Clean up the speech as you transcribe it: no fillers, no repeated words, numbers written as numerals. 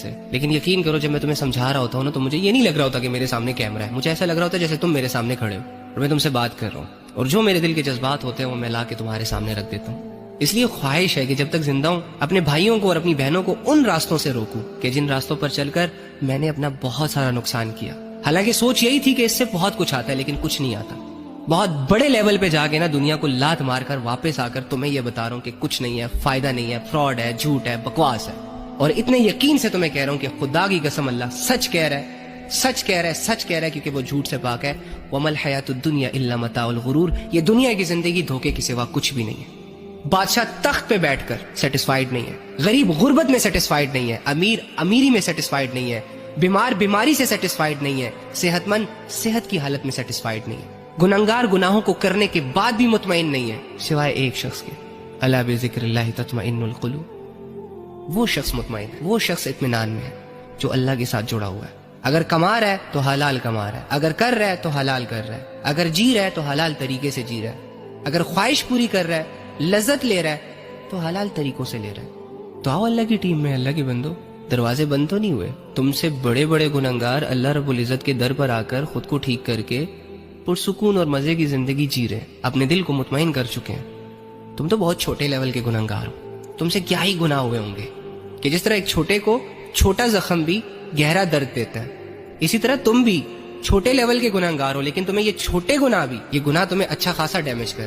سے. لیکن یقین کرو جب میں تمہیں سمجھا رہا ہوتا ہوں نا تو مجھے یہ نہیں لگ رہا ہوتا کہ میرے سامنے کیمرہ ہے. مجھے ایسا لگ رہا ہوتا ہے جیسے تم میرے سامنے کھڑے ہو اور میں تم سے بات کر رہا ہوں, اور جو میرے دل کے جذبات ہوتے ہیں وہ میں لا کے تمہارے سامنے رکھ دیتا ہوں. اس لیے خواہش ہے کہ جب تک زندہ ہوں اپنے بھائیوں کو اور اپنی بہنوں کو ان راستوں سے روکوں کہ جن راستوں پر چل کر میں نے اپنا بہت سارا نقصان کیا. حالانکہ سوچ یہی تھی کہ اس سے بہت کچھ آتا ہے لیکن کچھ نہیں آتا. بہت بڑے لیول پہ جا کے نا دنیا کو لات مار کر واپس آ کر تمہیں یہ بتا رہا ہوں کہ کچھ نہیں ہے, فائدہ نہیں ہے, فراڈ ہے, جھوٹ ہے, بکواس ہے. اور اتنے یقین سے تمہیں کہہ رہا ہوں کہ خدا کی قسم اللہ سچ کہہ رہا ہے, سچ کہہ رہا ہے, سچ کہہ رہا ہے, کیونکہ وہ جھوٹ سے پاک ہے. وَمَا الْحَيَاةُ الدُّنْيَا إِلَّا مَتَاعُ الْغُرُورِ. یہ دنیا کی زندگی دھوکے کے سوا کچھ بھی نہیں ہے. بادشاہ تخت پہ بیٹھ کر سیٹسفائیڈ نہیں ہے, غریب غربت میں سیٹسفائیڈ نہیں ہے, امیر امیری میں سیٹسفائیڈ نہیں ہے, بیمار بیماری سے سیٹسفائیڈ نہیں ہے, صحت مند صحت کی حالت میں سیٹسفائیڈ نہیں ہے, گنہگار گناہوں کو کرنے کے بعد بھی مطمئن نہیں ہے سوائے ایک شخص کے, الا بذکر اللہ تطمئن القلوب. وہ شخص مطمئن ہے, وہ شخص اطمینان میں ہے جو اللہ کے ساتھ جڑا ہوا ہے. اگر کما رہا ہے تو حلال کما رہا ہے, اگر کر رہا ہے تو حلال کر رہا ہے, اگر جی رہا ہے تو حلال طریقے سے جی رہا ہے, اگر خواہش پوری کر رہا ہے, لذت لے رہا ہے تو حلال طریقوں سے لے رہا ہے. تو آؤ اللہ کی ٹیم میں, اللہ کے بندو. دروازے بند تو نہیں ہوئے. تم سے بڑے بڑے گنہگار اللہ رب العزت کے در پر آ کر خود کو ٹھیک کر کے پرسکون اور مزے کی زندگی جی رہے, اپنے دل کو مطمئن کر چکے ہیں. تم تو بہت چھوٹے لیول کے گنہگار ہو. تم سے کیا ہی گناہ ہوئے ہوں گے کہ جس طرح ایک چھوٹے کو چھوٹا زخم بھی گہرا درد دیتا ہے, اسی طرح تم بھی چھوٹے لیول کے گنہگار ہو, لیکن تمہیں یہ چھوٹے گناہ بھی, یہ گناہ تمہیں اچھا خاصا ڈیمیج کر